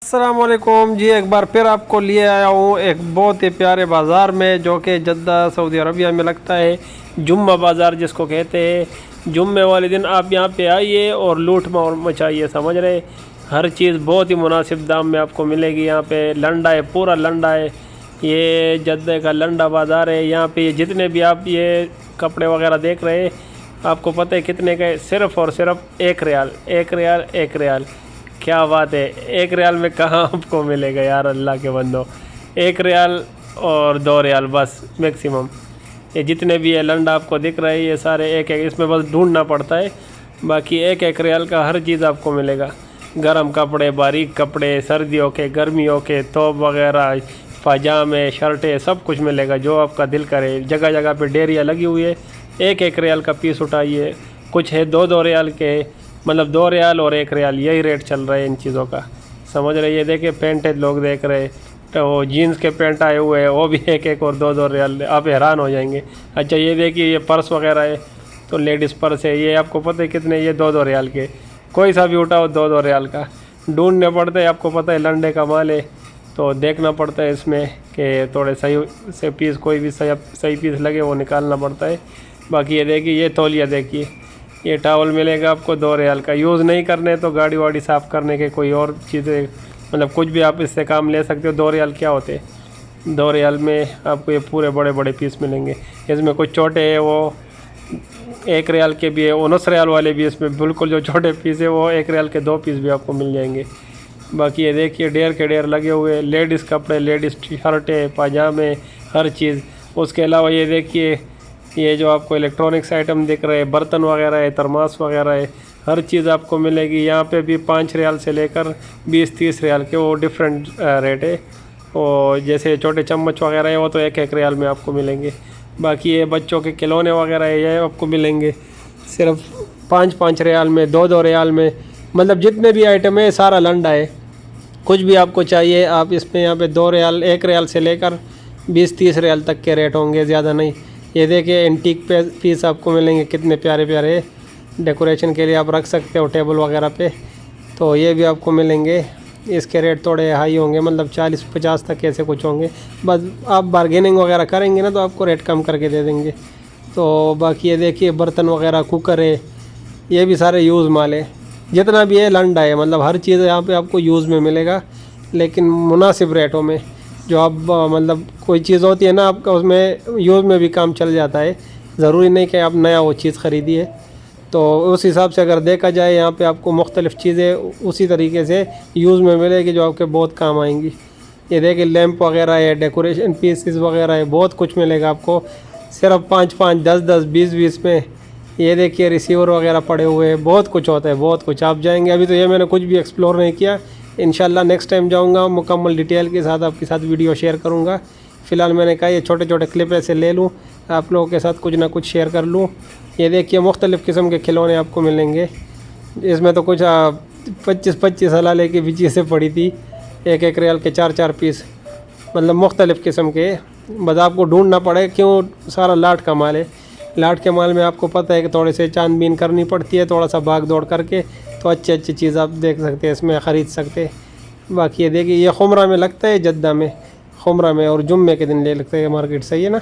अस्सलामुअलैकुम जी, एक बार फिर आपको लिए आया हूँ एक बहुत ही प्यारे बाज़ार में जो कि जद्दा सऊदी अरबिया में लगता है। जुम्मा बाज़ार जिसको कहते हैं। जुम्मे वाले दिन आप यहाँ पे आइए और लूट मार मचाइए, समझ रहे। हर चीज़ बहुत ही मुनासिब दाम में आपको मिलेगी। यहाँ पे लंडा है, पूरा लंडा है। ये जद्दे का लंडा बाज़ार है। यहाँ पे जितने भी आप ये कपड़े वगैरह देख रहे हैं, आपको पता है कितने का है? सिर्फ़ और सिर्फ 1 रियाल, 1 रियाल, 1 रियाल। क्या बात है, 1 रियाल में कहाँ आपको मिलेगा यार, अल्लाह के बंदो। 1 रियाल और 2 रियाल बस मैक्सिमम। ये जितने भी है लंडा आपको दिख रहा है, ये सारे एक एक, इसमें बस ढूंढना पड़ता है। बाकी 1-1 रियाल का हर चीज़ आपको मिलेगा। गर्म कपड़े, बारीक कपड़े, सर्दियों के, गर्मियों के, तोप वगैरह, पाजामे, शर्टें, सब कुछ मिलेगा जो आपका दिल करे। जगह जगह पे डेरियाँ लगी हुई है। 1-1 रियाल का पीस उठाइए। कुछ है 2-2 रियाल के, मतलब 2 रियाल और 1 रियाल, यही रेट चल रहा है इन चीज़ों का, समझ रहे। ये देखिए पैंटेज लोग देख रहे, तो वो जीन्स के पैंट आए हुए हैं, वो भी 1-1 और 2-2 रियाल, आप हैरान हो जाएंगे। अच्छा ये देखिए, ये पर्स वगैरह है, तो लेडीज़ पर्स है, ये आपको पता है कितने, ये 2-2 रियाल के। कोई सा भी उठाओ 2-2 रियाल का। ढूंढने पड़ते हैं, आपको पता है लंडे का माल है, तो देखना पड़ता है इसमें कि थोड़े सही से पीस, कोई भी सही पीस लगे वो निकालना पड़ता है। बाकी ये देखिए, ये तौलिया देखिए, ये टावल मिलेगा आपको 2 रियाल का। यूज़ नहीं करने तो गाड़ी वाड़ी साफ़ करने के, कोई और चीज़ें, मतलब कुछ भी आप इससे काम ले सकते हो। 2 रियाल क्या होते, 2 रियाल में आपको ये पूरे बड़े बड़े पीस मिलेंगे। इसमें कुछ छोटे हैं, वो 1 रियाल के भी है, 19 रियाल वाले भी इसमें बिल्कुल जो छोटे पीस है, वो 1 रियाल के 2 पीस भी आपको मिल जाएंगे। बाकी ये देखिए ढेर के ढेर लगे हुए, लेडीज़ कपड़े, लेडीज़ शर्टें, पाजामे, हर चीज़। उसके अलावा ये देखिए, ये जो आपको इलेक्ट्रॉनिक्स आइटम दिख रहे हैं, बर्तन वगैरह है, थर्मास वगैरह है, हर चीज़ आपको मिलेगी। यहाँ पे भी 5 रियाल से लेकर 20-30 रियाल के वो डिफरेंट रेट है। और जैसे छोटे चम्मच वगैरह है, वो तो 1-1 रियाल में आपको मिलेंगे। बाकी ये बच्चों के खिलौने वगैरह है, ये आपको मिलेंगे सिर्फ 5-5 रियाल में, 2-2 रियाल में। मतलब जितने भी आइटम है सारा लंडा है। कुछ भी आपको चाहिए आप इसमें, यहाँ पे 2 रियाल, 1 रियाल से लेकर 20-30 रियाल तक के रेट होंगे, ज़्यादा नहीं। ये देखिए एंटीक पीस आपको मिलेंगे, कितने प्यारे प्यारे, डेकोरेशन के लिए आप रख सकते हो टेबल वगैरह पे, तो ये भी आपको मिलेंगे। इसके रेट थोड़े हाई होंगे, मतलब 40-50 तक ऐसे कुछ होंगे। बस आप बार्गेनिंग वगैरह करेंगे ना, तो आपको रेट कम करके दे देंगे। तो बाकी ये देखिए बर्तन वगैरह, कुकर है, ये भी सारे यूज़ माल है। जितना भी है लंडा है, मतलब हर चीज़ यहाँ पे आपको यूज़ में मिलेगा, लेकिन मुनासिब रेटों में। जो आप मतलब कोई चीज़ होती है ना आपका, उसमें यूज़ में भी काम चल जाता है। ज़रूरी नहीं कि आप नया वो चीज़ ख़रीदिए। तो उस हिसाब से अगर देखा जाए, यहाँ पे आपको मुख्तलिफ़ चीज़ें उसी तरीके से यूज़ में मिलेगी जो आपके बहुत काम आएंगी। ये देखिए लैंप वगैरह है, डेकोरेशन पीसेस वगैरह है, बहुत कुछ मिलेगा आपको सिर्फ 5-5, 10-10, 20-20 में। ये देखिए रिसीवर वगैरह पड़े हुए हैं, बहुत कुछ होता है, बहुत कुछ। आप जाएंगे, अभी तो ये मैंने कुछ भी एक्सप्लोर नहीं किया, इंशाल्लाह नेक्स्ट टाइम जाऊंगा मुकम्मल डिटेल के साथ आपके साथ वीडियो शेयर करूंगा। फ़िलहाल मैंने कहा ये छोटे छोटे क्लिप ऐसे ले लूँ, आप लोगों के साथ कुछ ना कुछ शेयर कर लूँ। ये देखिए मुख्तलिफ़ किस्म के खिलौने आपको मिलेंगे। इसमें तो कुछ 25-25 हलाले की भी चीज़ें पड़ी थी, 1-1 रियाल के 4-4 पीस, मतलब मुख्तलिफ़ किस्म के। बस आपको ढूंढना पड़े, क्यों सारा लाट का माल है। लाट के माल में आपको पता है कि थोड़े से छानबीन करनी पड़ती है, थोड़ा सा भाग दौड़ करके, तो अच्छी अच्छी चीज़ आप देख सकते हैं, इसमें ख़रीद सकते हैं। बाकी ये देखिए, ये खुमरा में लगता है, जद्दा में खुमरा में, और जुम्मे के दिन ले लगता है मार्केट, सही है ना।